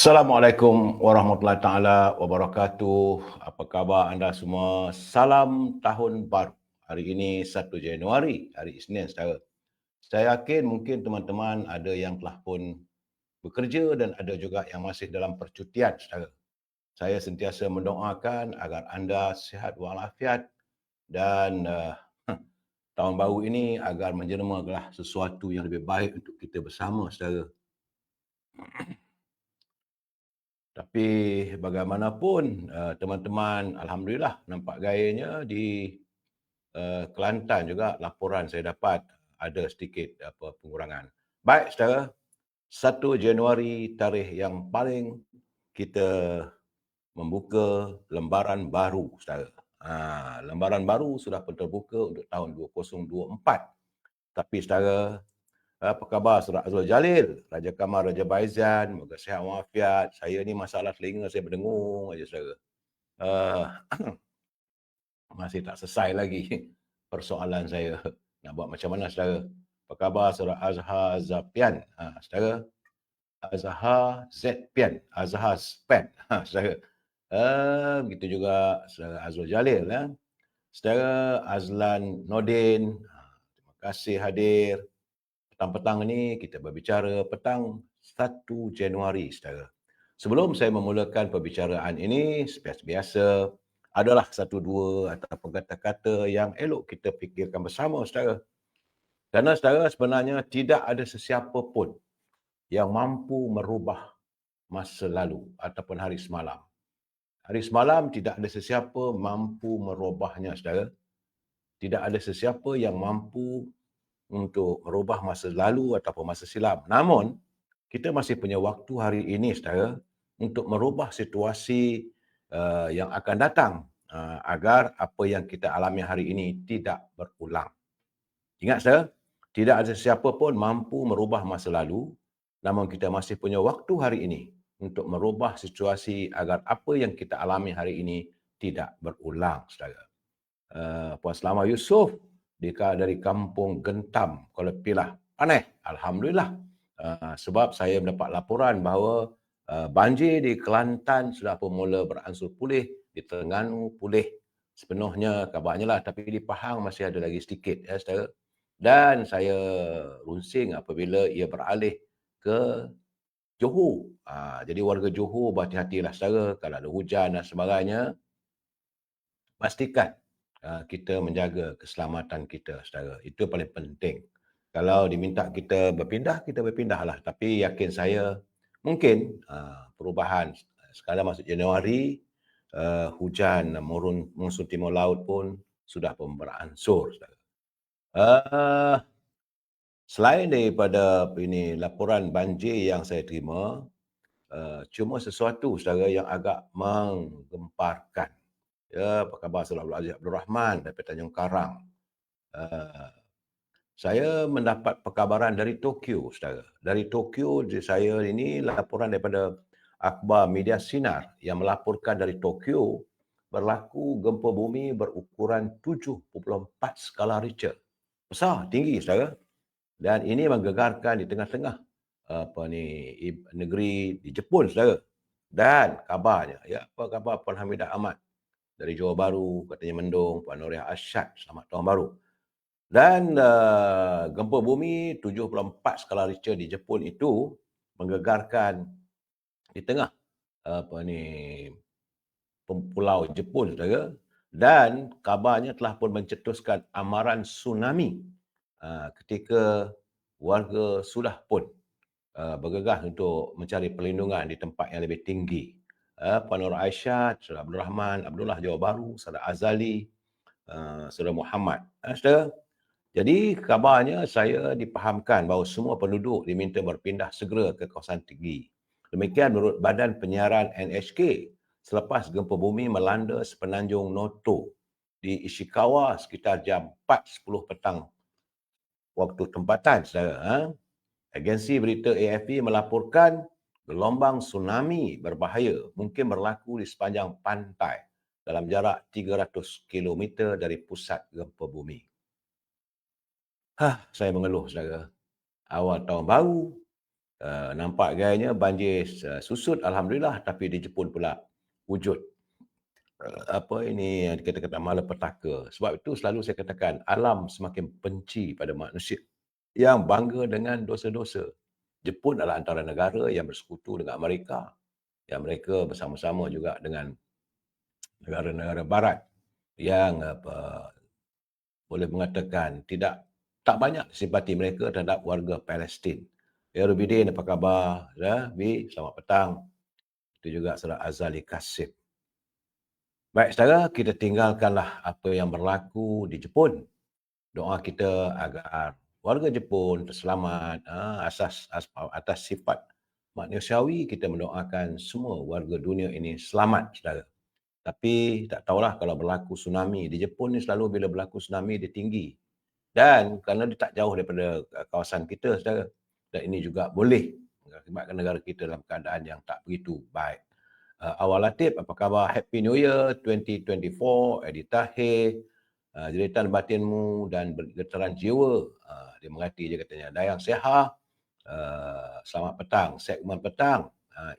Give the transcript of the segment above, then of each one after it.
Assalamualaikum warahmatullahi taala wabarakatuh. Apa khabar anda semua? Salam tahun baru. Hari ini 1 Januari, hari Isnin saudara. Saya yakin mungkin teman-teman ada yang telah pun bekerja dan ada juga yang masih dalam percutian saudara. Saya sentiasa mendoakan agar anda sihat walafiat dan tahun baru ini agar menjelma sesuatu yang lebih baik untuk kita bersama saudara. Tapi bagaimanapun, teman-teman alhamdulillah nampak gayanya di Kelantan juga laporan saya dapat ada sedikit pengurangan. Baik saudara, 1 Januari tarikh yang paling kita membuka lembaran baru saudara. Lembaran baru sudah pun terbuka untuk tahun 2024. Tapi saudara, apa khabar Saudara Azrul Jalil, Raja Kamal, Raja Baizan, moga sihat walafiat. Saya ni masalah telinga saya berdengung aja saudara. Uh, Masih tak selesai lagi persoalan saya. Nak buat macam mana saudara? Apa khabar Saudara Azhar Zapian? Saudara Azhar Zpian, Azhar Span. Saudara. Begitu juga Saudara Azrul Jalil. Saudara Azlan Nordin, terima kasih hadir. Petang-petang ni kita berbicara petang 1 Januari, saudara. Sebelum saya memulakan perbicaraan ini, seperti biasa, adalah satu dua ataupun kata-kata yang elok kita fikirkan bersama, saudara. Kerana, saudara, sebenarnya tidak ada sesiapa pun yang mampu merubah masa lalu ataupun hari semalam. Hari semalam tidak ada sesiapa mampu merubahnya, saudara. Tidak ada sesiapa yang mampu untuk merubah masa lalu ataupun masa silam. Namun, kita masih punya waktu hari ini, saudara, untuk merubah situasi yang akan datang agar apa yang kita alami hari ini tidak berulang. Ingat, saudara, tidak ada siapa pun mampu merubah masa lalu, namun kita masih punya waktu hari ini untuk merubah situasi agar apa yang kita alami hari ini tidak berulang, saudara. Puan Selamat Yusof dari kampung Gentam, Kuala Pilah. Aneh, alhamdulillah. Sebab saya mendapat laporan bahawa banjir di Kelantan sudah pun mula beransur pulih, di Terengganu pulih sepenuhnya kabarnya lah, tapi di Pahang masih ada lagi sedikit ya saudara. Dan saya runsing apabila ia beralih ke Johor. Jadi warga Johor berhati-hatilah saudara, kalau ada hujan dan sebagainya, pastikan kita menjaga keselamatan kita, saudara. Itu paling penting. Kalau diminta kita berpindahlah. Tapi yakin saya, mungkin perubahan sekarang masuk Januari, hujan monsun timur laut pun sudah pun beransur, saudara. Selain daripada ini laporan banjir yang saya terima, cuma sesuatu, saudara, yang agak menggemparkan. Ya, apa khabar Saudara Abdul Aziz Abdul Rahman daripada Tanjung Karang? Saya mendapat perkabaran dari Tokyo, saudara. Dari Tokyo, saya ini laporan daripada akhbar media sinar yang melaporkan dari Tokyo berlaku gempa bumi berukuran 7.4 skala Richter. Besar, tinggi, saudara. Dan ini menggegarkan di tengah-tengah negeri di Jepun, saudara. Dan kabarnya, ya, apa khabar Puan Hamidah Ahmad dari Johor Bahru, katanya mendung, Puan Nuriah Asyad, selamat tahun baru. Dan gempa bumi 7.4 skala Richter di Jepun itu menggegarkan di tengah pulau Jepun, saudara. Dan kabarnya telah pun mencetuskan amaran tsunami ketika warga sudah pun bergegas untuk mencari perlindungan di tempat yang lebih tinggi. Puan Nur Aisyah, Saudara Abdul Rahman, Abdullah Johor Bahru, Saudara Azali, Saudara Muhammad. Saudara, jadi kabarnya saya dipahamkan bahawa semua penduduk diminta berpindah segera ke kawasan tinggi. Demikian menurut Badan Penyiaran NHK selepas gempa bumi melanda sepenanjung Noto di Ishikawa sekitar jam 4.10 petang waktu tempatan, saudara. Agensi berita AFP melaporkan gelombang tsunami berbahaya mungkin berlaku di sepanjang pantai dalam jarak 300 km dari pusat gempa bumi. Saya mengeluh, saudara. Awal tahun baru, Nampak gayanya banjir susut alhamdulillah, tapi di Jepun pula wujud apa ini yang kita kata malapetaka. Sebab itu selalu saya katakan alam semakin benci pada manusia yang bangga dengan dosa-dosa. Jepun adalah antara negara yang bersekutu dengan Amerika, yang mereka bersama-sama juga dengan negara-negara barat yang boleh mengatakan tak banyak simpati mereka terhadap warga Palestin. Ya Rubidin, apa khabar? Ya, Bi, selamat petang. Itu juga saudara Azali Kasim. Baik, saudara, kita tinggalkanlah apa yang berlaku di Jepun. Doa kita agar warga Jepun terselamat atas sifat manusiawi. Kita mendoakan semua warga dunia ini selamat, saudara. Tapi tak tahulah kalau berlaku tsunami. Di Jepun ni selalu bila berlaku tsunami dia tinggi. Dan kerana dia tak jauh daripada kawasan kita, saudara. Dan ini juga boleh mengakibatkan negara kita dalam keadaan yang tak begitu baik. Awal Latif, apa khabar? Happy New Year 2024, Edi Tahir, jeritan batinmu dan bergetaran jiwa. Dia mengerti je katanya. Dayang Seha, selamat petang, segmen petang,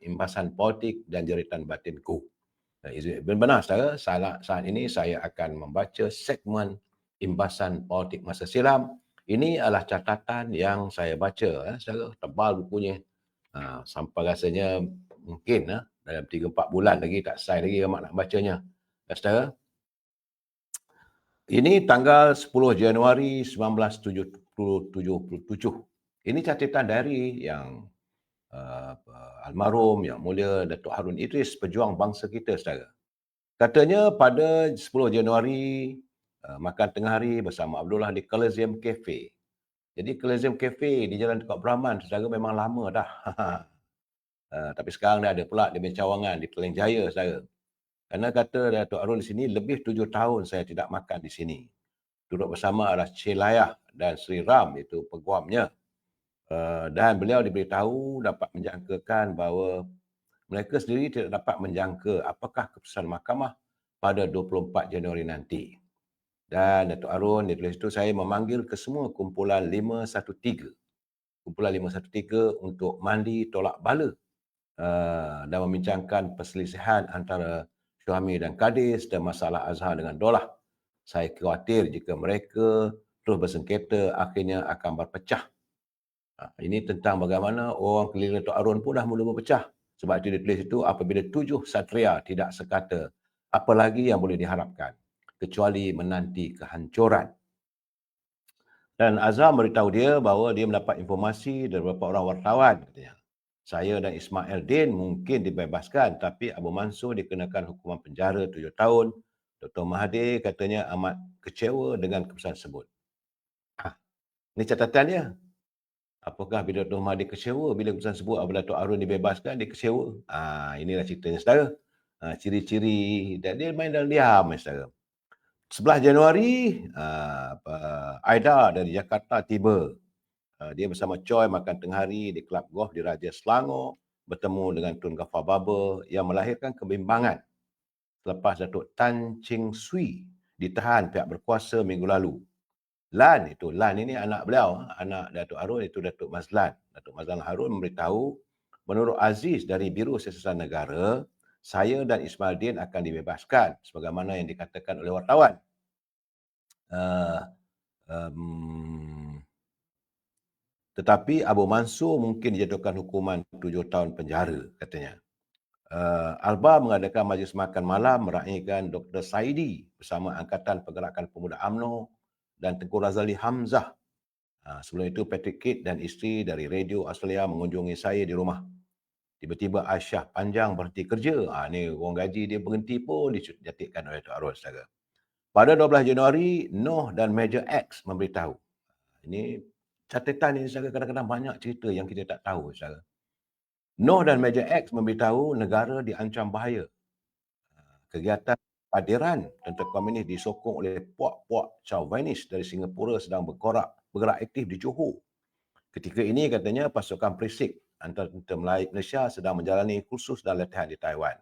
imbasan politik dan jeritan batinku. Benar, saudara, saat ini saya akan membaca segmen imbasan politik masa silam. Ini adalah catatan yang saya baca, saudara, tebal bukunya. Sampai rasanya mungkin dalam 3-4 bulan lagi tak selesai lagi mak nak bacanya. Saudara, ini tanggal 10 Januari 1977. Ini catatan diary yang almarhum Yang Mulia Datuk Harun Idris, pejuang bangsa kita, saudara. Katanya pada 10 Januari, makan tengah hari bersama Abdullah di Coliseum Cafe. Jadi Coliseum Cafe di Jalan Tukar Brahman, saudara, memang lama dah. Tapi sekarang dah ada pula di Bencawangan, di Petaling Jaya, saudara. Kerana kata Datuk Harun di sini, lebih 7 tahun saya tidak makan di sini. Duduk bersama adalah Celayah dan Sri Ram, itu peguamnya. Dan beliau diberitahu dapat menjangkakan bahawa mereka sendiri tidak dapat menjangka apakah keputusan mahkamah pada 24 Januari nanti. Dan Datuk Harun, di tulis itu saya memanggil ke semua kumpulan 513. Kumpulan 513 untuk mandi tolak bala dan membincangkan perselisihan antara Syuami dan Kadis dan masalah Azhar dengan Dolah. Saya khawatir jika mereka terus bersengketa, akhirnya akan berpecah. Ini tentang bagaimana orang keliling Datuk Harun pun dah mula berpecah. Sebab itu ditulis itu, apabila 7 satria tidak sekata, apa lagi yang boleh diharapkan kecuali menanti kehancuran. Dan Azhar beritahu dia bahawa dia mendapat informasi dari beberapa orang wartawan, katanya. Saya dan Ismail Din mungkin dibebaskan, tapi Abu Mansur dikenakan hukuman penjara 7 tahun. Dr. Mahathir katanya amat kecewa dengan keputusan tersebut. Ini catatan dia. Apakah bila Dr. Mahathir kecewa bila keputusan tersebut apabila Datuk Harun dibebaskan, dia kecewa? Inilah ceritanya, saudara. Ciri-ciri, dan dia main dalam diam, saudara. 11 Januari, Aida dari Jakarta tiba. Dia bersama Choi makan tengah hari di Kelab Golf di Raja Selangor, bertemu dengan Tun Ghaffar Baba yang melahirkan kebimbangan selepas Datuk Tan Cheng Sui ditahan pihak berkuasa minggu lalu. Lan ini anak beliau, anak Datuk Harun, itu Datuk Mazlan. Datuk Mazlan Harun memberitahu, menurut Aziz dari Biro Siasatan Negara, saya dan Ismail Din akan dibebaskan sebagaimana yang dikatakan oleh wartawan. Tetapi Abu Mansur mungkin dijatuhkan hukuman 7 tahun penjara, katanya. Alba mengadakan majlis makan malam meraihkan Dr. Saidi bersama Angkatan Pergerakan Pemuda UMNO dan Tengku Razali Hamzah. Sebelum itu, Patrick Kidd dan isteri dari Radio Australia mengunjungi saya di rumah. Tiba-tiba Aisyah Panjang berhenti kerja. Ini orang gaji dia berhenti pun dijatikkan oleh Datuk Harun, saudara. Pada 12 Januari, Noh dan Major X memberitahu. Ini catatan ini, saudara, kadang-kadang banyak cerita yang kita tak tahu, saudara. Noh dan Major X memberitahu negara diancam bahaya. Kegiatan hadiran tentera komunis disokong oleh puak-puak chauvinis dari Singapura sedang bergerak aktif di Johor. Ketika ini, katanya, pasukan Prisik antara tentera Malaysia sedang menjalani kursus dan latihan di Taiwan.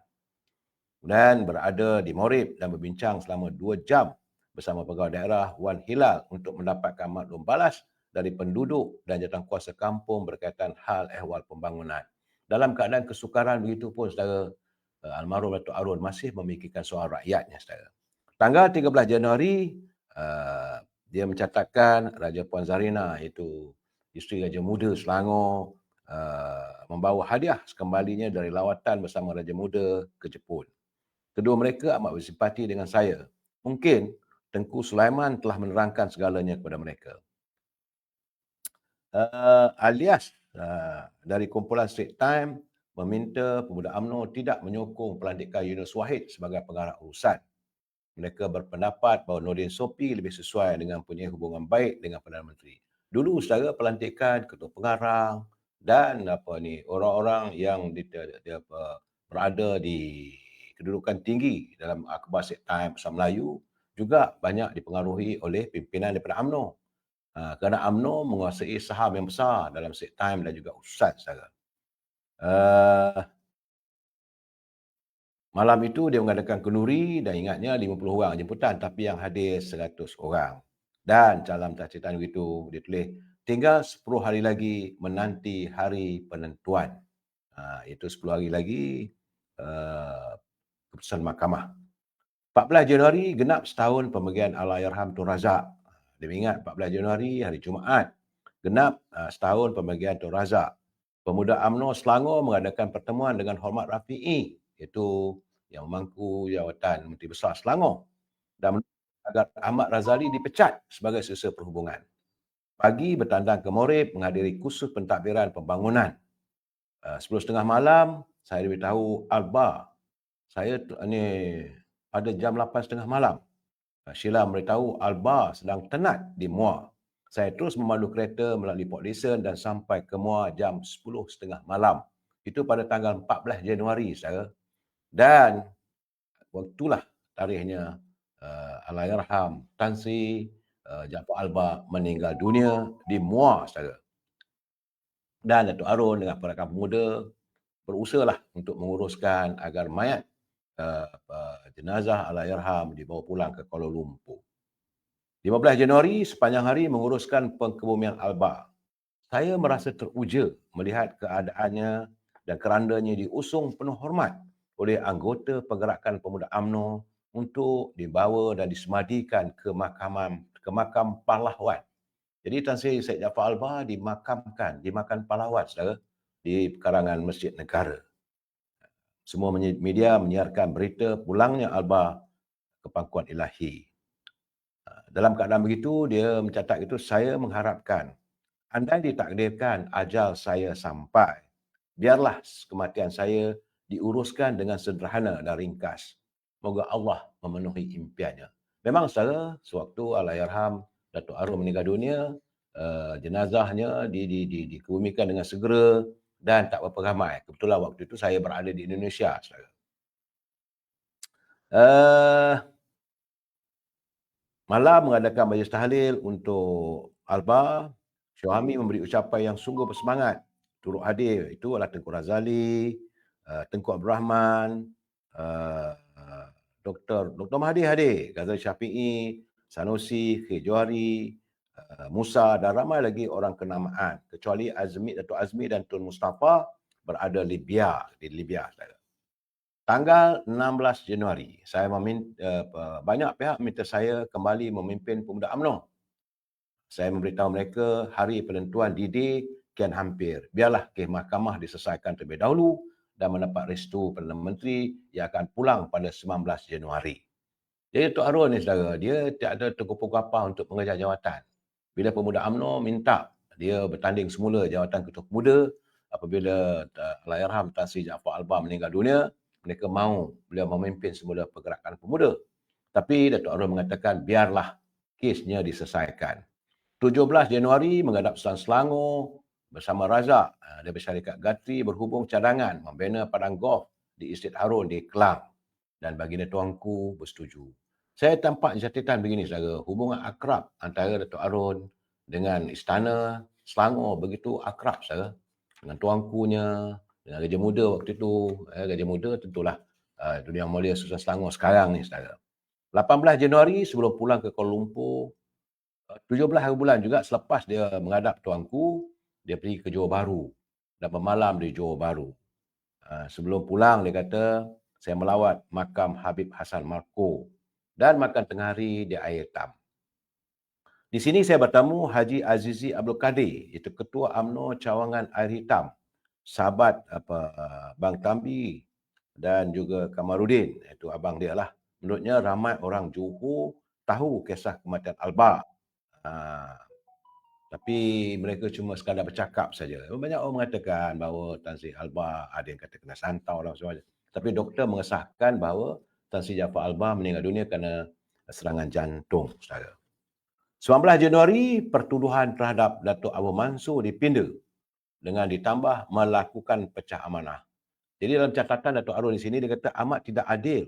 Dan berada di Morib dan berbincang selama 2 jam bersama pegawai daerah Wan Hilal untuk mendapatkan maklum balas dari penduduk dan jawatankuasa kampung berkaitan hal ehwal pembangunan. Dalam keadaan kesukaran begitu pun, saudara, almarhum Datuk Arun masih memikirkan soal rakyatnya, saudara. Tanggal 13 Januari, dia mencatatkan Raja Puan Zarina, iaitu isteri Raja Muda Selangor, membawa hadiah sekembalinya dari lawatan bersama Raja Muda ke Jepun. Kedua mereka amat bersimpati dengan saya. Mungkin Tengku Sulaiman telah menerangkan segalanya kepada mereka. Alias dari kumpulan Straits Times meminta pemuda UMNO tidak menyokong pelantikan Yunus Wahid sebagai pengarah urusan. Mereka berpendapat bahawa Nordin Sopi lebih sesuai dengan punya hubungan baik dengan Perdana Menteri. Dulu secara pelantikan ketua pengarang dan orang-orang yang berada di kedudukan tinggi dalam akhbar Straits Times Bahasa Melayu juga banyak dipengaruhi oleh pimpinan daripada UMNO. Kerana UMNO menguasai saham yang besar dalam Straits Times dan juga urusan, saudara. Malam itu dia mengadakan kenduri dan ingatnya 50 orang jemputan, tapi yang hadir 100 orang. Dan dalam cerita itu dia tulis, tinggal 10 hari lagi menanti hari penentuan. Itu 10 hari lagi keputusan mahkamah. 14 Januari genap setahun pemergian Allahyarham Tun Razak. Dia ingat 14 Januari hari Jumaat genap setahun pemergian Tun Razak. Pemuda UMNO Selangor mengadakan pertemuan dengan Hormat Rafi'i, iaitu yang memangku jawatan Menteri Besar Selangor, dan agar Ahmad Razali dipecat sebagai Setiausaha Perhubungan. Pagi bertandang ke Morib menghadiri kursus pentadbiran pembangunan. 10.30 malam saya diberitahu Alba, saya pada jam 8.30 malam. Sheila memberitahu Alba sedang tenat di Muar. Saya terus memandu kereta melalui Port Dickson dan sampai ke Muar jam 10.30 malam. Itu pada tanggal 14 Januari, saudara. Dan waktulah tarikhnya Allahyarham Tan Sri Jaafar Alba meninggal dunia di Muar, saudara. Dan Datuk Arun dengan Pergerakan Pemuda berusahalah untuk menguruskan agar mayat jenazah Allahyarham dibawa pulang ke Kuala Lumpur. 15 Januari sepanjang hari menguruskan pengkebumian Alba. Saya merasa teruja melihat keadaannya dan kerandanya diusung penuh hormat oleh anggota Pergerakan Pemuda UMNO untuk dibawa dan disemadikan ke makam pahlawan. Jadi Tan Sri Syed Jaafar Alba dimakamkan di makam pahlawan, saudara, di pekarangan Masjid Negara. Semua media menyiarkan berita pulangnya Alba ke pangkuan ilahi. Dalam keadaan begitu, dia mencatat itu, saya mengharapkan andai ditakdirkan ajal saya sampai, biarlah kematian saya diuruskan dengan sederhana dan ringkas. Moga Allah memenuhi impiannya. Memang saudara, sewaktu Allahyarham Datuk Arun meninggal dunia, jenazahnya dikebumikan dengan segera dan tak berapa ramai. Kebetulan waktu itu saya berada di Indonesia, saudara. Malam mengadakan majlis tahlil untuk Alba. Syuami memberi ucapan yang sungguh bersemangat. Turut hadir itu adalah Tengku Razali, Tengku Abdul Rahman, Dr. Mahathir hadir, Ghazali Syafi'i, Sanusi, Khair Johari, Musa dan ramai lagi orang kenamaan. Kecuali Datuk Azmi dan Tun Mustafa berada di Libya. Tanggal 16 Januari, banyak pihak minta saya kembali memimpin Pemuda UMNO. Saya memberitahu mereka hari penentuan D-Day kian hampir. Biarlah kes mahkamah diselesaikan terlebih dahulu dan mendapat restu Perdana Menteri yang akan pulang pada 19 Januari. Jadi Tok Arun ni, saudara, dia tak ada tergopoh apa untuk mengejar jawatan. Bila Pemuda UMNO minta dia bertanding semula jawatan Ketua Pemuda, apabila Allahyarham Tan Sri Jaafar Alba meninggal dunia, mereka mahu beliau memimpin semula Pergerakan Pemuda. Tapi Datuk Arun mengatakan biarlah kesnya diselesaikan. 17 Januari menghadap Sultan Selangor bersama Razak dari Syarikat Gatri berhubung cadangan membina padang golf di Estate Harun di Kelang, dan baginda tuanku bersetuju. Saya tampak catatan begini, saudara, hubungan akrab antara Datuk Arun dengan Istana Selangor begitu akrab, saudara, dengan tuankunya, dengan Raja Muda waktu itu. Raja Muda tentulah Dunia Mulia Sultan Selangor sekarang ni, saudara. 18 Januari sebelum pulang ke Kuala Lumpur, 17 hari bulan juga selepas dia menghadap tuanku, dia pergi ke Johor Bahru dan bermalam di Johor Bahru. Sebelum pulang dia kata, saya melawat makam Habib Hassan Marko dan makan tengah hari di Air Tam. Di sini saya bertemu Haji Azizi Abdul Kadir, iaitu Ketua UMNO Cawangan Air Hitam, sahabat Bang Tambi dan juga Kamarudin, iaitu abang dia lah. Menurutnya ramai orang Johor tahu kisah kematian Alba. Tapi mereka cuma sekadar bercakap saja. Banyak orang mengatakan bahawa Tan Sri Alba ada yang kata kena santau dan sebagainya. Tapi doktor mengesahkan bahawa Tan Sri Jaafar Alba meninggal dunia kerana serangan jantung, saudara. 19 Januari, pertuduhan terhadap Datuk Abu Mansur dipinda dengan ditambah melakukan pecah amanah. Jadi dalam catatan Datuk Arun di sini dia kata amat tidak adil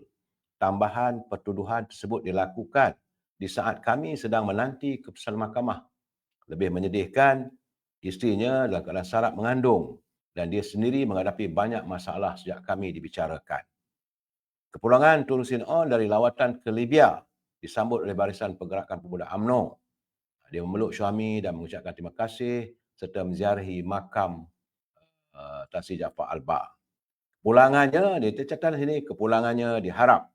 tambahan pertuduhan tersebut dilakukan di saat kami sedang menanti keputusan mahkamah. Lebih menyedihkan, isterinya dalam keadaan sarap mengandung dan dia sendiri menghadapi banyak masalah sejak kami dibicarakan. Kepulangan Tun Sin On dari lawatan ke Libya disambut oleh Barisan Pergerakan Pemuda UMNO. Dia memeluk suami dan mengucapkan terima kasih serta menziarahi makam Tan Sri Jaafar Alba. Pulangannya, dia tercatat di sini, kepulangannya diharap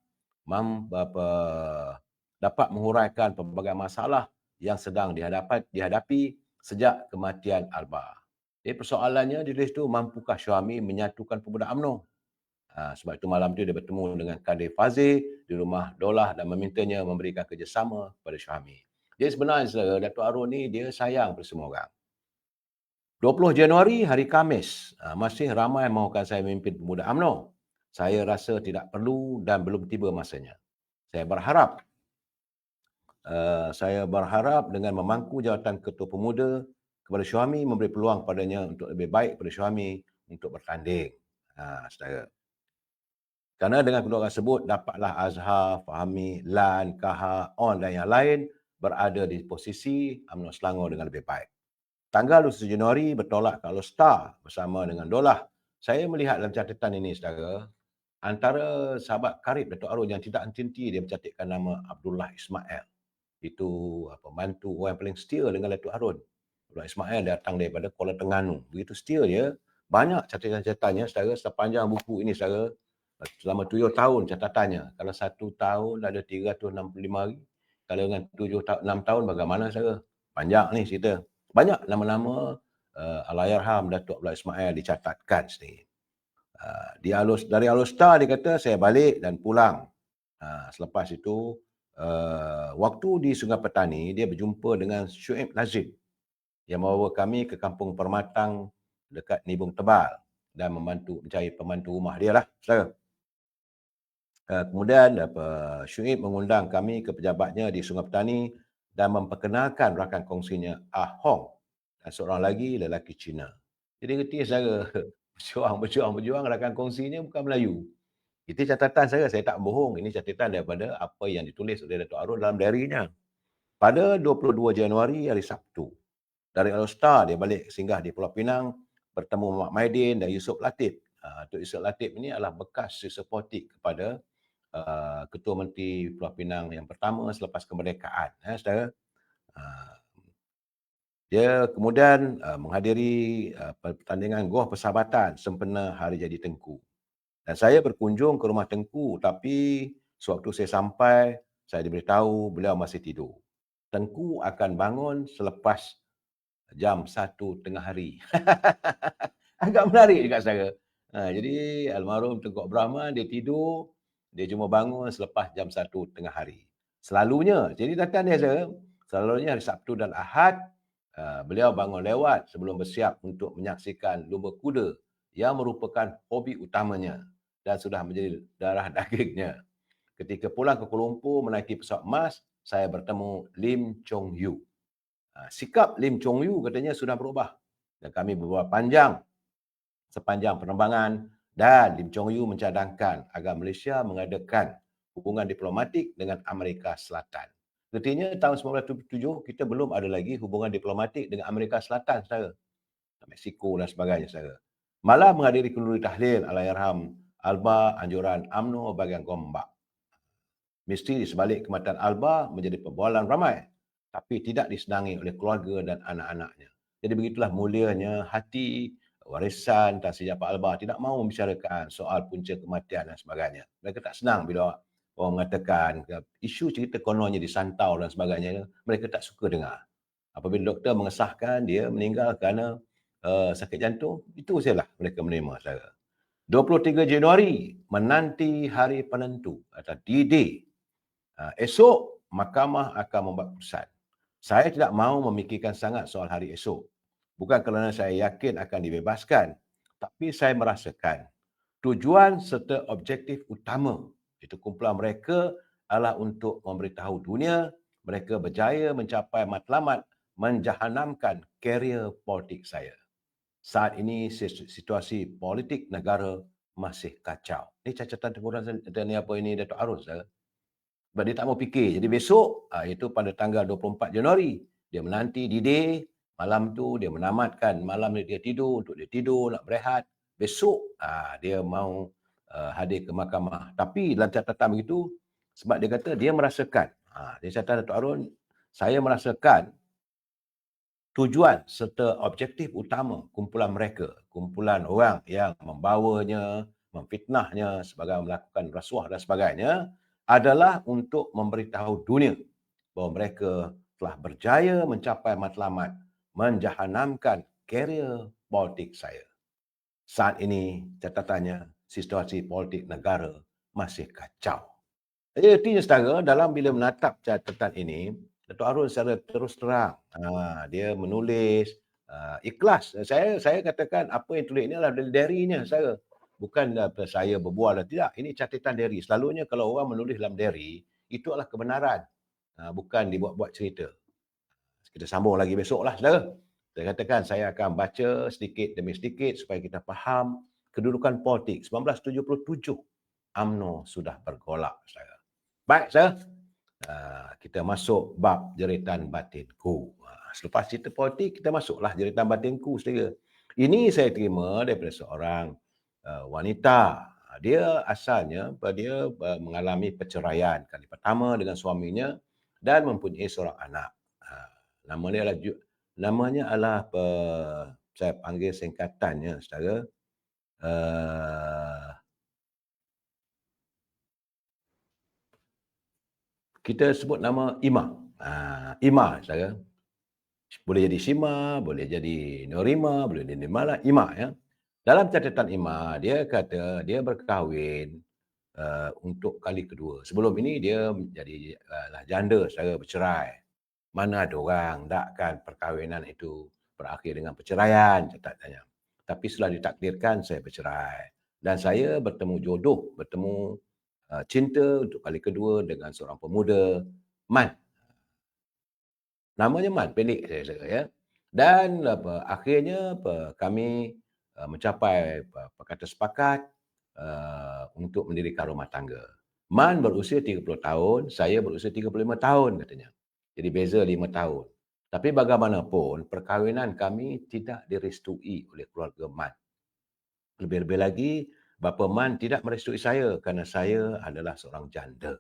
dapat menguraikan pelbagai masalah yang sedang dihadapi sejak kematian Alba. Jadi persoalannya di list itu, mampukah suami menyatukan pemuda UMNO? Sebab itu malam itu dia bertemu dengan Kadir Fazil di rumah Dolah dan memintanya memberikan kerjasama kepada suami. Jadi sebenarnya Datuk Arun ni dia sayang pada semua orang. 20 Januari, hari Khamis, masih ramai mahukan saya memimpin pemuda UMNO. Saya rasa tidak perlu dan belum tiba masanya. Saya berharap dengan memangku jawatan Ketua Pemuda kepada suami memberi peluang padanya untuk lebih baik pada suami untuk bertanding. Saudara. Kerana dengan kedua orang tersebut, dapatlah Azhar, Fahmi, Lan, Kaha, On dan yang lain berada di posisi UMNO Selangor dengan lebih baik. Tanggal 21 Januari bertolak ke Alor bersama dengan Dolah. Saya melihat dalam catatan ini, saudara, antara sahabat karib Datuk Arun yang tidak henti-henti dia mencatatkan nama Abdullah Ismail. Itu mantu orang yang paling setia dengan Datuk Harun. Abdullah Ismail datang daripada Kuala Terengganu. Begitu setia dia, banyak catatan-catatannya saudara sepanjang buku ini saudara. Selama 7 tahun catatannya. Kalau 1 tahun ada 365 hari. Kalau dengan 6 tahun bagaimana saudara? Panjang ni cerita. Banyak nama-nama Allahyarham Datuk Abdullah Ismail dicatatkan sini. Dari Alor Star dia kata saya balik dan pulang. Selepas itu waktu di Sungai Petani, dia berjumpa dengan Syuib Lazim yang membawa kami ke Kampung Permatang dekat Nibung Tebal dan mencari pembantu rumah dia lah, saudara. Kemudian Syuib mengundang kami ke pejabatnya di Sungai Petani dan memperkenalkan rakan kongsinya Ah Hong dan seorang lagi lelaki Cina. Jadi reti saudara, berjuang, rakan kongsinya bukan Melayu. Itu catatan saya tak bohong. Ini catatan daripada apa yang ditulis oleh Datuk Arun dalam diarinya. Pada 22 Januari, hari Sabtu, dari Alor Star, dia balik singgah di Pulau Pinang, bertemu Muhammad Maidin dan Yusuf Latif. Datuk Yusuf Latif ini adalah bekas sepotik kepada Ketua Menteri Pulau Pinang yang pertama selepas kemerdekaan. Saudara. Dia kemudian menghadiri pertandingan Goh Persahabatan sempena Hari Jadi Tengku. Dan saya berkunjung ke rumah Tengku, tapi sewaktu saya sampai, saya diberitahu beliau masih tidur. Tengku akan bangun selepas jam 1 tengah hari. Agak menarik juga saudara. Jadi almarhum Tengku Abdul Rahman, dia tidur, dia cuma bangun selepas jam 1 tengah hari. Selalunya, jadi datang dia saudara, selalunya hari Sabtu dan Ahad, beliau bangun lewat sebelum bersiap untuk menyaksikan lumba kuda yang merupakan hobi utamanya dan sudah menjadi darah dagingnya. Ketika pulang ke Kuala Lumpur menaiki pesawat emas, saya bertemu Lim Chong Yu. Sikap Lim Chong Yu katanya sudah berubah. Dan kami berbual panjang sepanjang penerbangan dan Lim Chong Yu mencadangkan agar Malaysia mengadakan hubungan diplomatik dengan Amerika Selatan. Artinya tahun 1977 kita belum ada lagi hubungan diplomatik dengan Amerika Selatan, saudara. Mexico dan sebagainya, saudara. Malah menghadiri kenduri tahlil Allahyarham Alba anjuran UMNO bagian Gombak. Mesti di sebalik kematian Alba menjadi perbualan ramai. tapi tidak disenangi oleh keluarga dan anak-anaknya. Jadi begitulah mulianya hati, warisan Tan Sri Jaafar Albar tidak mahu membicarakan soal punca kematian dan sebagainya. Mereka tak senang bila orang mengatakan isu cerita kononnya disantau dan sebagainya, mereka tak suka dengar. Apabila doktor mengesahkan dia meninggal kerana sakit jantung, itu sajalah mereka menerima saudara. 23 Januari menanti hari penentu atau D-Day. Esok mahkamah akan membuat keputusan. Saya tidak mahu memikirkan sangat soal hari esok. Bukan kerana saya yakin akan dibebaskan, tapi saya merasakan tujuan serta objektif utama itu kumpulan mereka adalah untuk memberitahu dunia mereka berjaya mencapai matlamat menjahanamkan kerjaya politik saya. Saat ini situasi politik negara masih kacau. Ini catatan teguran dan apa ini Datuk Arus. Sebab dia tak mau fikir. Jadi besok, iaitu pada tanggal 24 Januari, dia menanti D-Day, malam tu dia menamatkan malam dia tidur, untuk dia tidur, nak berehat. Besok, dia mau hadir ke mahkamah. Tapi dalam catatan begitu, sebab dia kata dia merasakan, dia kata Datuk Arun, saya merasakan tujuan serta objektif utama kumpulan mereka, kumpulan orang yang membawanya, memfitnahnya sebagai melakukan rasuah dan sebagainya, adalah untuk memberitahu dunia bahawa mereka telah berjaya mencapai matlamat menjahanamkan kerjaya politik saya. Saat ini catatannya situasi politik negara masih kacau. Jadi artinya saudara, dalam bila menatap catatan ini, Datuk Arun secara terus terang, dia menulis, ikhlas. Saya katakan apa yang tulis ini adalah dari diary-nya saya. Bukan saya berbual dan tidak. Ini catatan diary. Selalunya kalau orang menulis dalam diary, itu adalah kebenaran. Bukan dibuat-buat cerita. Kita sambung lagi besoklah saudara. Saya katakan saya akan baca sedikit demi sedikit supaya kita faham kedudukan politik. 1977, UMNO sudah bergolak saudara. Baik saudara, kita masuk bab jeritan batinku. Selepas cerita politik, kita masuklah jeritan batinku saudara. Ini saya terima daripada seorang wanita. Dia asalnya dia mengalami perceraian kali pertama dengan suaminya dan mempunyai seorang anak. Namanya adalah saya panggil singkatannya saudara. Kita sebut nama Ima. Ima saudara. Boleh jadi Shima, boleh jadi Norima, boleh jadi Mala, Ima ya. Dalam catatan Ima, dia kata dia berkahwin untuk kali kedua. Sebelum ini dia menjadi janda secara bercerai. Mana ada orang takkan perkahwinan itu berakhir dengan perceraian, catatannya. Tapi setelah ditakdirkan saya bercerai. Dan saya bertemu jodoh, bertemu cinta untuk kali kedua dengan seorang pemuda, Man. Namanya Man, pendek saya ya. Dan akhirnya kami mencapai perkata sepakat untuk mendirikan rumah tangga. Man berusia 30 tahun, saya berusia 35 tahun katanya. Jadi beza 5 tahun. Tapi bagaimanapun, perkahwinan kami tidak direstui oleh keluarga Man. Lebih-lebih lagi, bapa Man tidak merestui saya kerana saya adalah seorang janda.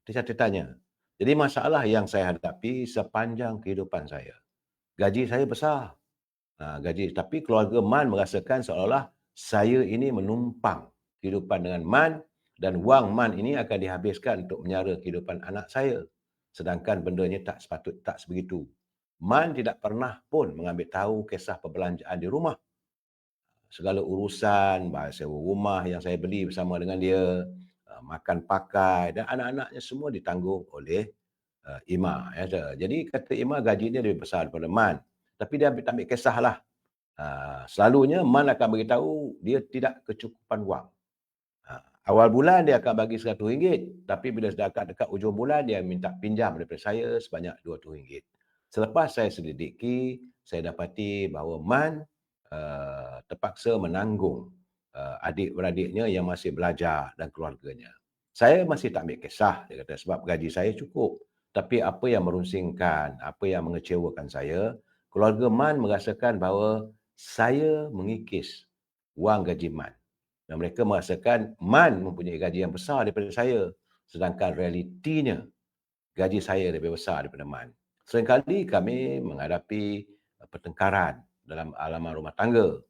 Itu catatannya. Jadi masalah yang saya hadapi sepanjang kehidupan saya. Gaji saya besar. Gaji, tapi keluarga Man merasakan seolah-olah saya ini menumpang kehidupan dengan Man dan wang Man ini akan dihabiskan untuk menyara kehidupan anak saya. Sedangkan bendanya tak sebegitu. Man tidak pernah pun mengambil tahu kisah perbelanjaan di rumah. Segala urusan, sewa rumah yang saya beli bersama dengan dia, makan pakai dan anak-anaknya semua ditanggung oleh Ima. Ya. Jadi kata Ima gajinya lebih besar daripada Man. Tapi dia tak ambil kisahlah. Selalunya Man akan beritahu dia tidak kecukupan wang. Awal bulan dia akan bagi RM100, tapi bila dekat ujung bulan dia minta pinjam daripada saya sebanyak RM200. Selepas saya selidiki, saya dapati bahawa Man terpaksa menanggung adik-beradiknya yang masih belajar dan keluarganya. Saya masih tak ambil kisah, dia kata, sebab gaji saya cukup. Tapi apa yang merunsingkan, apa yang mengecewakan saya, keluarga Man merasakan bahawa saya mengikis wang gaji Man. Dan mereka merasakan Man mempunyai gaji yang besar daripada saya. Sedangkan realitinya, gaji saya lebih besar daripada Man. Seringkali kami menghadapi pertengkaran dalam halaman rumah tangga.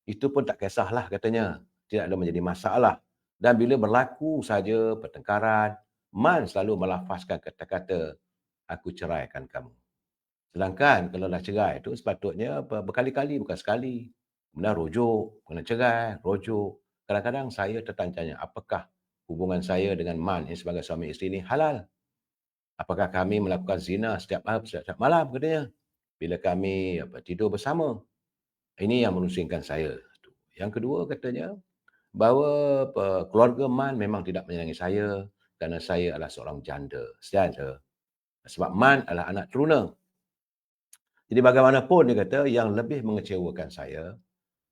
Itu pun tak kisahlah katanya, tidak ada menjadi masalah. Dan bila berlaku saja pertengkaran, Man selalu melafazkan kata-kata, "Aku ceraikan kamu." Sedangkan kalau dah cerai tu sepatutnya berkali-kali bukan sekali. Kemudian rujuk, kena cerai, rujuk. Kadang-kadang saya tertanya, apakah hubungan saya dengan Man ini sebagai suami isteri ini halal? Apakah kami melakukan zina setiap malam katanya. Bila kami tidur bersama. Ini yang merusingkan saya. Yang kedua katanya, bahawa keluarga Man memang tidak menyayangi saya kerana saya adalah seorang janda. Setiada. Sebab Man adalah anak teruna. Jadi bagaimanapun dia kata yang lebih mengecewakan saya,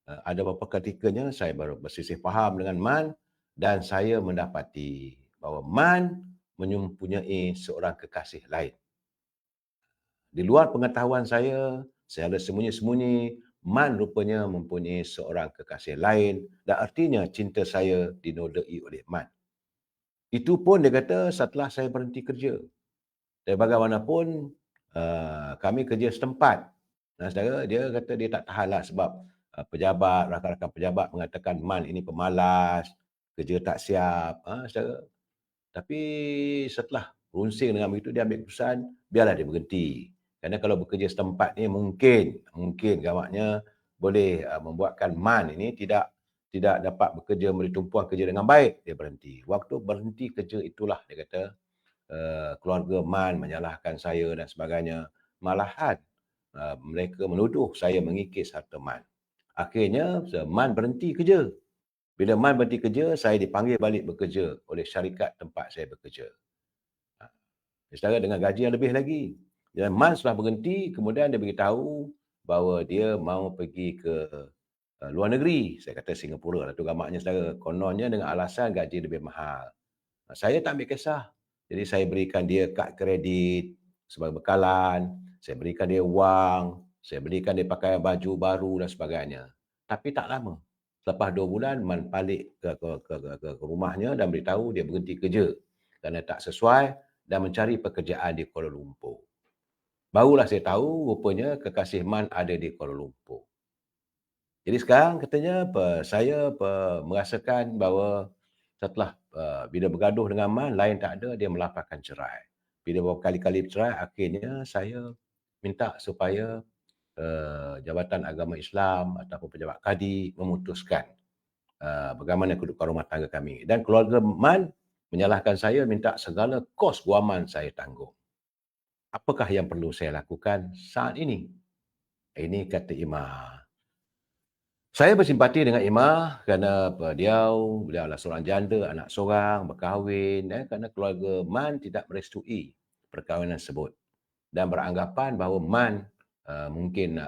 ada beberapa ketikanya saya baru bersisih faham dengan Man dan saya mendapati bahawa Man mempunyai seorang kekasih lain. Di luar pengetahuan saya ada sembunyi-sembunyi, Man rupanya mempunyai seorang kekasih lain dan artinya cinta saya dinodai oleh Man. Itu pun dia kata setelah saya berhenti kerja. Dan bagaimanapun kami kerja setempat. Dan saudara, dia kata dia tak tahanlah sebab pejabat, rakan-rakan pejabat mengatakan Man ini pemalas, kerja tak siap. Saudara. Tapi setelah runsing dengan begitu, dia ambil keputusan, biarlah dia berhenti. Kerana kalau bekerja setempat ni mungkin gamaknya boleh membuatkan Man ini tidak dapat bekerja, memberi tumpuan kerja dengan baik, dia berhenti. Waktu berhenti kerja itulah dia kata keluarga Man menyalahkan saya dan sebagainya. Malahan mereka menuduh saya mengikis harta Man. Akhirnya Man berhenti kerja. Bila Man berhenti kerja, saya dipanggil balik bekerja oleh syarikat tempat saya bekerja. Setara dengan gaji yang lebih lagi. Dan Man setelah berhenti, kemudian dia beritahu bahawa dia mahu pergi ke luar negeri. Saya kata Singapura lah tu gamaknya saudara. Kononnya dengan alasan gaji lebih mahal. Saya tak ambil kisah. Jadi saya berikan dia kad kredit sebagai bekalan, saya berikan dia wang, saya berikan dia pakaian baju baru dan sebagainya. Tapi tak lama. Selepas 2 bulan, Man balik ke rumahnya dan beritahu dia berhenti kerja kerana tak sesuai dan mencari pekerjaan di Kuala Lumpur. Barulah saya tahu rupanya kekasih Man ada di Kuala Lumpur. Jadi sekarang katanya saya merasakan bahawa setelah bila bergaduh dengan Man, lain tak ada, dia melafazkan cerai. Bila berkali-kali bercerai, akhirnya saya minta supaya Jabatan Agama Islam ataupun pejabat kadi memutuskan bagaimana kedudukan rumah tangga kami. Dan keluarga Man menyalahkan saya, minta segala kos guaman saya tanggung. Apakah yang perlu saya lakukan saat ini? Ini kata Imam. Saya bersimpati dengan Imah kerana beliau adalah seorang janda, anak seorang, berkahwin kerana keluarga Man tidak merestui perkahwinan tersebut dan beranggapan bahawa Man mungkin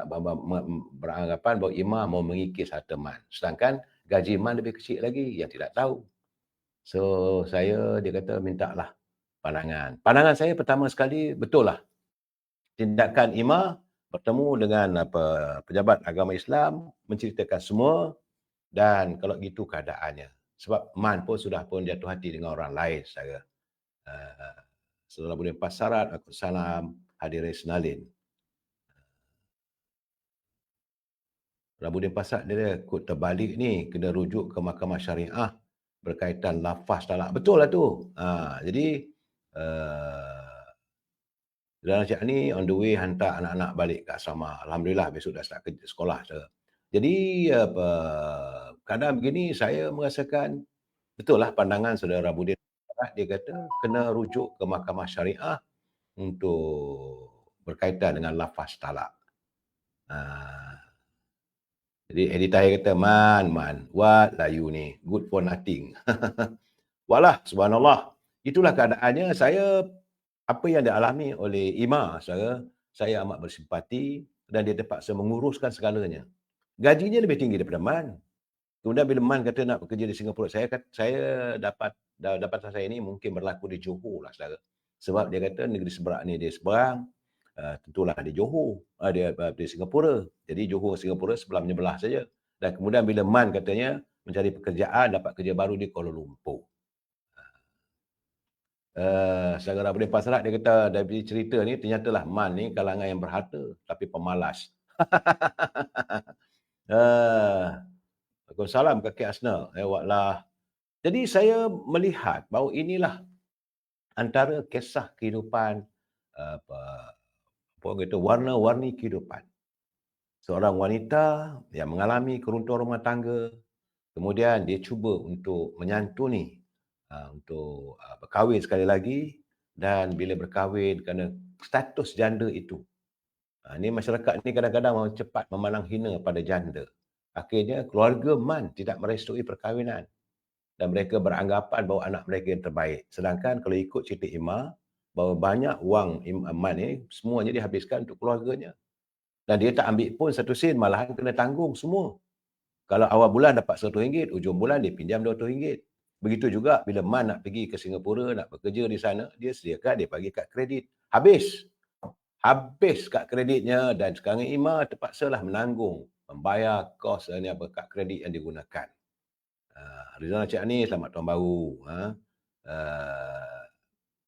beranggapan bahawa Imah mau mengikis harta Man. Sedangkan gaji Man lebih kecil lagi yang tidak tahu. So dia kata mintalah pandangan. Pandangan saya pertama sekali betul lah. Tindakan Imah bertemu dengan pejabat agama Islam menceritakan semua dan kalau gitu keadaannya. Sebab Man pun sudah pun jatuh hati dengan orang lain secara Salamuddin Pasarat, aku salam, hadirin senalin. Salamuddin Pasarat dia kut terbalik ni, kena rujuk ke mahkamah syariah berkaitan lafaz talak. Betul lah tu. Jadi Dalam Cik ni on the way hantar anak-anak balik ke asrama. Alhamdulillah besok dah start kerja sekolah. Jadi keadaan begini saya merasakan betul lah pandangan saudara Budin. Dia kata kena rujuk ke mahkamah syariah untuk berkaitan dengan lafaz talak. Jadi editor kata, Man, what lah you ni? Good for nothing. Walah, subhanallah. Itulah keadaannya. Apa yang dialami oleh Ima, saya amat bersimpati dan dia terpaksa menguruskan segalanya. Gajinya lebih tinggi daripada Man. Kemudian bila Man kata nak bekerja di Singapura, saya dapatan saya ini mungkin berlaku di Johor lah saudara. Sebab dia kata negeri seberang ni dia seberang, tentulah di Johor, dia di Singapura. Jadi Johor Singapura sebelah-menyebelah saja. Dan kemudian bila Man katanya mencari pekerjaan, dapat kerja baru di Kuala Lumpur. Saudara boleh pasrah dia kata dari cerita ni ternyatalah Man ni kalangan yang berharta tapi pemalas. Waalaikumsalam kaki Asnal. Lewatlah. Jadi saya melihat bahawa inilah antara kisah kehidupan apa apa orang kata warna-warni kehidupan. Seorang wanita yang mengalami keruntuhan rumah tangga, kemudian dia cuba untuk menyantuni untuk berkahwin sekali lagi, dan bila berkahwin kerana status janda itu. Ini masyarakat ni kadang-kadang cepat memandang hina pada janda. Akhirnya keluarga Man tidak merestui perkahwinan dan mereka beranggapan bahawa anak mereka yang terbaik. Sedangkan kalau ikut cerita Ima, bahawa banyak wang Man ni semuanya dihabiskan untuk keluarganya. Dan dia tak ambil pun satu sen, malahan kena tanggung semua. Kalau awal bulan dapat RM100, ujung bulan dia pinjam RM200. Begitu juga bila Man nak pergi ke Singapura, nak bekerja di sana, dia sediakan, dia bagi kad kredit. Habis. Habis kad kreditnya dan sekarang Ima terpaksalah menanggung, membayar kos kad kredit yang digunakan. Rizal Cik Ani, selamat tahun baru.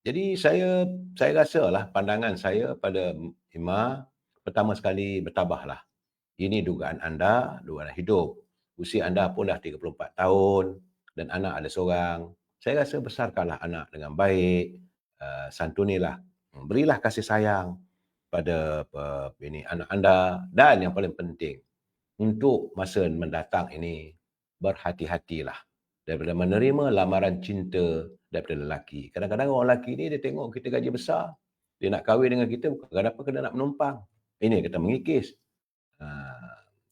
Jadi saya rasalah pandangan saya pada Ima, pertama sekali bertabahlah. Ini dugaan anda, dugaan hidup. Usia anda pun dah 34 tahun dan anak ada seorang. Saya rasa besarkanlah anak dengan baik, santunilah, berilah kasih sayang pada ini anak anda, dan yang paling penting, untuk masa mendatang ini, berhati-hatilah daripada menerima lamaran cinta daripada lelaki. Kadang-kadang orang lelaki ni dia tengok kita gaji besar, dia nak kahwin dengan kita bukan kenapa kena nak menumpang. Ini kata mengikis.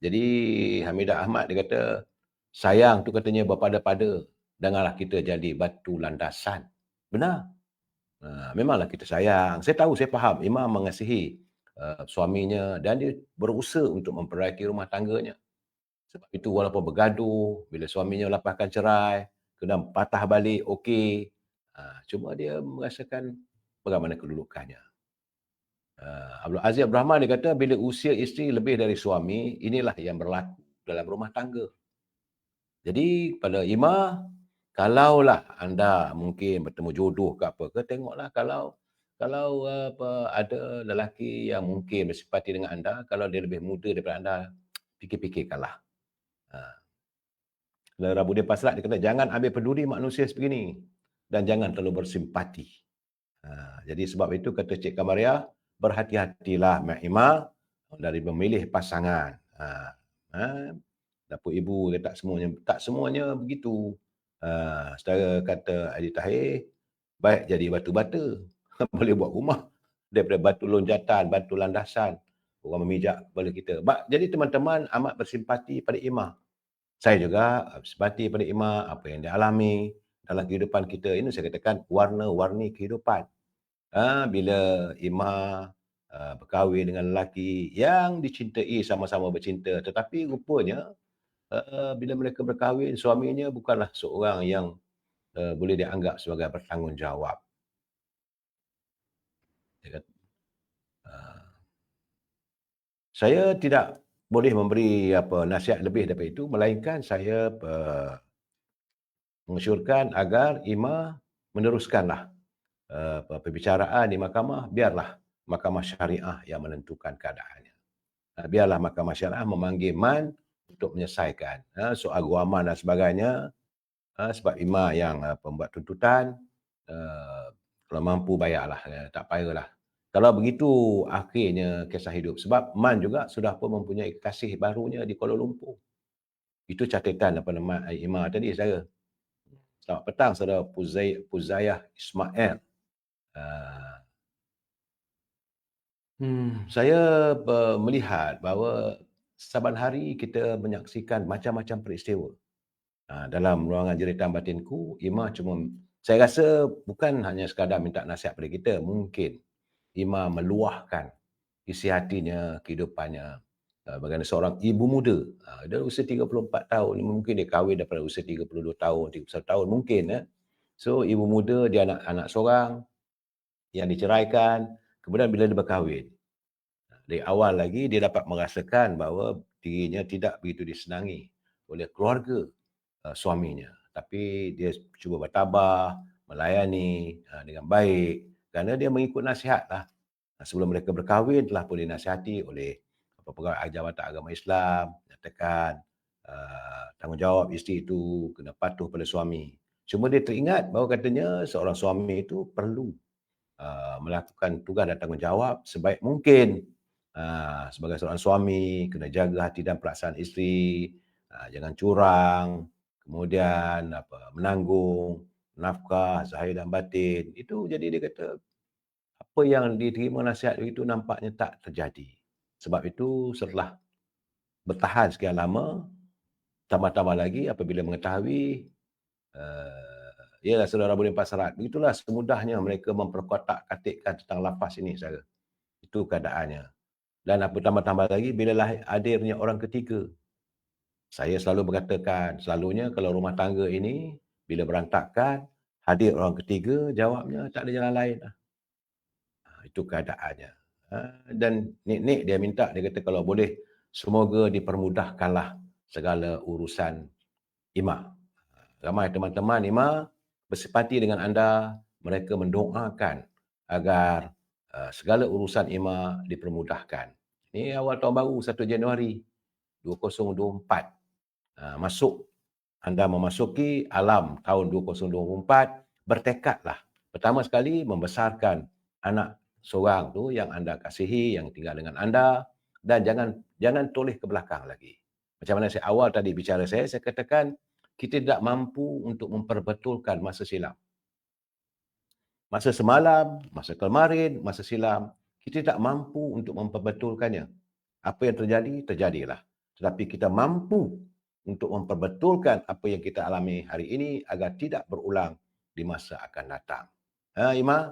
Jadi Hamidah Ahmad dia kata, sayang tu katanya berpada-pada, janganlah kita jadi batu landasan. Benar. Memanglah kita sayang. Saya tahu, saya faham Imam mengasihi suaminya dan dia berusaha untuk memperbaiki rumah tangganya. Sebab itu walaupun bergaduh, bila suaminya lapaskan cerai, kena patah balik, okey. Cuma dia merasakan bagaimana kedudukannya. Abdul Aziz Abdul Rahman dia kata, bila usia isteri lebih dari suami, inilah yang berlaku dalam rumah tangga. Jadi pada Ima, kalaulah anda mungkin bertemu jodoh ke apa ke, tengoklah kalau ada lelaki yang mungkin bersempati dengan anda, kalau dia lebih muda daripada anda, fikir-fikirkanlah. Rabuddin Pasrat dia kata, jangan ambil peduli manusia sebegini dan jangan terlalu bersimpati. Jadi sebab itu kata Cik Kamaria, berhati-hatilah Mak Ima dari memilih pasangan. Dapur ibu dia tak semuanya begitu. Saudara kata Adi Tahir, baik jadi batu bata. Boleh buat rumah daripada batu lonjatan, batu landasan. Orang memijak kepala kita. Jadi teman-teman amat bersimpati pada Ima. Saya juga bersimpati pada Ima, apa yang dia alami dalam kehidupan kita. Ini saya katakan warna-warni kehidupan. Bila Ima berkahwin dengan lelaki yang dicintai, sama-sama bercinta, tetapi rupanya bila mereka berkahwin, suaminya bukanlah seorang yang boleh dianggap sebagai bertanggungjawab. Saya tidak boleh memberi nasihat lebih daripada itu, melainkan saya mengesyorkan agar Ima meneruskanlah perbicaraan di mahkamah, biarlah mahkamah syariah yang menentukan keadaannya. Biarlah mahkamah syariah memanggil Man untuk menyelesaikan soal guaman dan sebagainya. Sebab Ima yang pembuat tuntutan, kalau mampu bayarlah, tak payahlah. Kalau begitu akhirnya kisah hidup. Sebab Man juga sudah pun mempunyai kekasih barunya di Kuala Lumpur. Itu catatan daripada Ima tadi saya. Selamat petang saudara Puzayah Ismail. Saya melihat bahawa saban hari kita menyaksikan macam-macam peristiwa. Dalam ruangan jeritan batinku, Ima cuma, saya rasa bukan hanya sekadar minta nasihat pada kita, mungkin Ima meluahkan isi hatinya, kehidupannya bagaimana seorang ibu muda. Dia usia 34 tahun, mungkin dia kahwin daripada usia 32 tahun, 31 tahun mungkin. So ibu muda, dia anak seorang yang diceraikan, kemudian bila dia berkahwin, dari awal lagi dia dapat merasakan bahawa dirinya tidak begitu disenangi oleh keluarga suaminya. Tapi dia cuba bertabah, melayani dengan baik, kerana dia mengikut nasihat lah. Sebelum mereka berkahwin telah pun dinasihati oleh pegawai jabatan agama Islam, nyatakan tanggungjawab isteri itu kena patuh pada suami. Cuma dia teringat bahawa katanya seorang suami itu perlu melakukan tugas dan tanggungjawab sebaik mungkin. Sebagai seorang suami, kena jaga hati dan perasaan isteri, jangan curang, kemudian menanggung nafkah zahir dan batin. Itu jadi dia kata apa yang diterima nasihat itu nampaknya tak terjadi. Sebab itu setelah bertahan sekian lama, tambah-tambah lagi apabila mengetahui ialah saudara boleh pasarat. Begitulah semudahnya mereka memperkotak-katikkan tentang lafaz ini, saudara. Itu keadaannya. Dan apa tambah-tambah lagi, bila hadirnya orang ketiga. Saya selalu berkatakan, selalunya kalau rumah tangga ini, bila berantakan, hadir orang ketiga, jawabnya tak ada jalan lain. Itu keadaannya. Dan Nik dia minta, dia kata kalau boleh, semoga dipermudahkanlah segala urusan Ima. Ramai teman-teman Ima bersempati dengan anda, mereka mendoakan agar segala urusan Ima dipermudahkan. Ini awal tahun baru 1 Januari 2024. Anda memasuki alam tahun 2024, bertekadlah. Pertama sekali membesarkan anak seorang tu yang anda kasihi, yang tinggal dengan anda, dan jangan toleh ke belakang lagi. Macam mana saya awal tadi bicara saya katakan kita tidak mampu untuk memperbetulkan masa silam. Masa semalam, masa kemarin, masa silam, kita tak mampu untuk memperbetulkannya. Apa yang terjadi, terjadilah. Tetapi kita mampu untuk memperbetulkan apa yang kita alami hari ini agar tidak berulang di masa akan datang. Ima,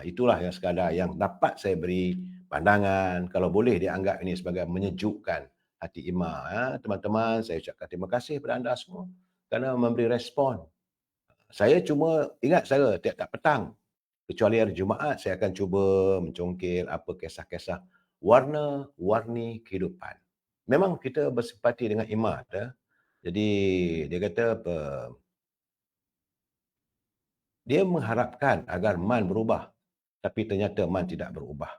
itulah yang sekadar yang dapat saya beri pandangan. Kalau boleh dianggap ini sebagai menyejukkan hati Ima. Teman-teman, saya ucapkan terima kasih kepada anda semua kerana memberi respon. Saya cuma ingat saya tiap-tiap petang, kecuali hari Jumaat, saya akan cuba mencongkil apa kisah-kisah warna-warni kehidupan. Memang kita bersempati dengan Imad. Jadi dia kata dia mengharapkan agar MAN berubah, tapi ternyata MAN tidak berubah.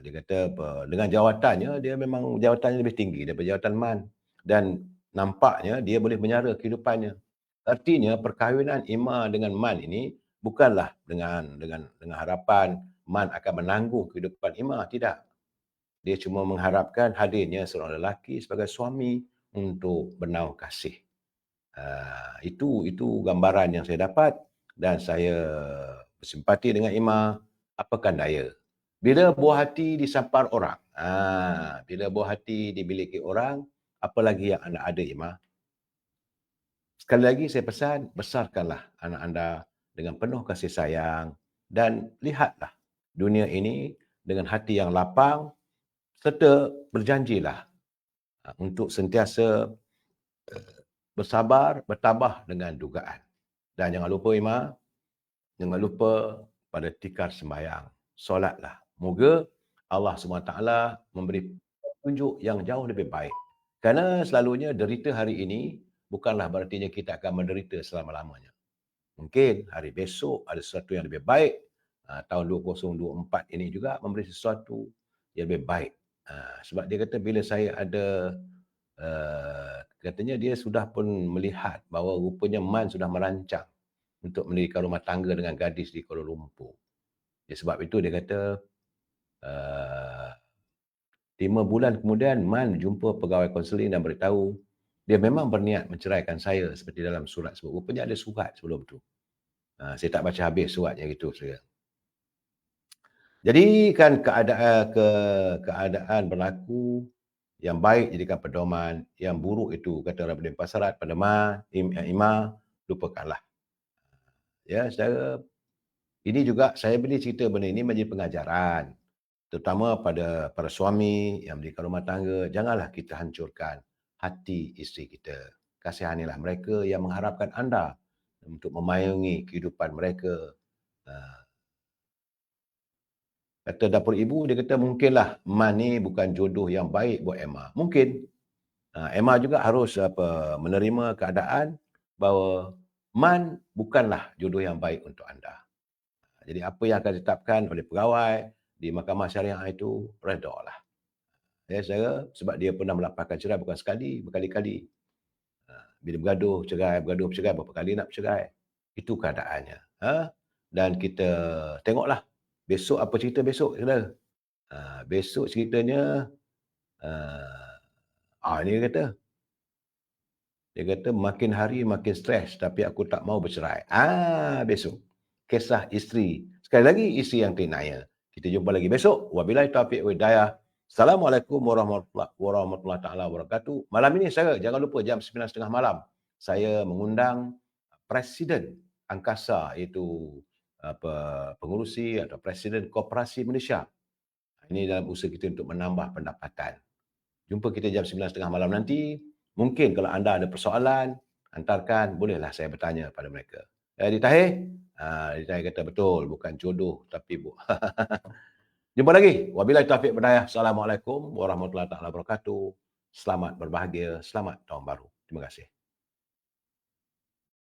Dia kata dengan jawatannya, dia memang jawatannya lebih tinggi daripada jawatan MAN. Dan nampaknya dia boleh menyara kehidupannya. Artinya perkahwinan Ima dengan MAN ini bukanlah dengan harapan MAN akan menangguh kehidupan Ima, tidak. Dia cuma mengharapkan hadirnya seorang lelaki sebagai suami untuk bernaung kasih. Itu gambaran yang saya dapat dan saya bersimpati dengan Ima. Apakan daya. Bila buah hati disampar orang, bila buah hati dimiliki orang, apa lagi yang anda ada, Ima? Sekali lagi saya pesan, besarkanlah anak anda dengan penuh kasih sayang dan lihatlah dunia ini dengan hati yang lapang serta berjanjilah untuk sentiasa bersabar, bertabah dengan dugaan. Dan jangan lupa Ima, jangan lupa pada tikar sembahyang, solatlah. Moga Allah SWT memberi petunjuk yang jauh lebih baik. Kerana selalunya derita hari ini bukanlah berartinya kita akan menderita selama-lamanya. Mungkin hari besok ada sesuatu yang lebih baik. Tahun 2024 ini juga memberi sesuatu yang lebih baik. Sebab dia kata bila saya ada, katanya dia sudah pun melihat bahawa rupanya MAN sudah merancang untuk mendirikan rumah tangga dengan gadis di Kuala Lumpur. Sebab itu dia kata 5 bulan kemudian MAN jumpa pegawai kaunseling dan beritahu dia memang berniat menceraikan saya seperti dalam surat sebut. Rupanya ada surat sebelum tu. Saya tak baca habis suratnya gitu. Jadi kan keadaan berlaku yang baik jadikan pedoman, yang buruk itu kata Rabbul Pasarat pada Ima, lupakanlah. Ya, saudara, ini juga saya beri cerita benda ini menjadi pengajaran. Terutama pada para suami yang mendirikan rumah tangga, janganlah kita hancurkan hati isteri kita. Kasihanilah mereka yang mengharapkan anda untuk memayungi kehidupan mereka. Kata dapur ibu, dia kata mungkinlah MAN ni bukan jodoh yang baik buat Emma. Mungkin. Emma juga harus menerima keadaan bahawa MAN bukanlah jodoh yang baik untuk anda. Jadi apa yang akan ditetapkan oleh pegawai di Mahkamah Syariah itu, redalah. Ya, saya sebab dia pernah melaporkan cerai bukan sekali, berkali-kali. Bila bergaduh bercerai, berapa kali nak bercerai. Itu keadaannya. Dan kita tengoklah besok apa cerita besok, saudara. Besok ceritanya, dia kata makin hari makin stres tapi aku tak mau bercerai. Besok. Kisah isteri. Sekali lagi isteri yang tinaya. Kita jumpa lagi besok. Wabillahi taufiq wal hidayah. Assalamualaikum warahmatullahi taala wabarakatuh. Malam ini saya jangan lupa jam 9.30 malam saya mengundang Presiden Angkasa, iaitu pengurusi atau Presiden Koperasi Malaysia. Ini dalam usaha kita untuk menambah pendapatan. Jumpa kita jam 9.30 malam nanti. Mungkin kalau anda ada persoalan, hantarkan, bolehlah saya bertanya pada mereka. Di Tahir? Di Tahir kata betul, bukan jodoh tapi bu. Jumpa lagi. Wabillahi taufiq wal hidayah. Assalamualaikum warahmatullahi wabarakatuh. Selamat berbahagia, selamat tahun baru. Terima kasih.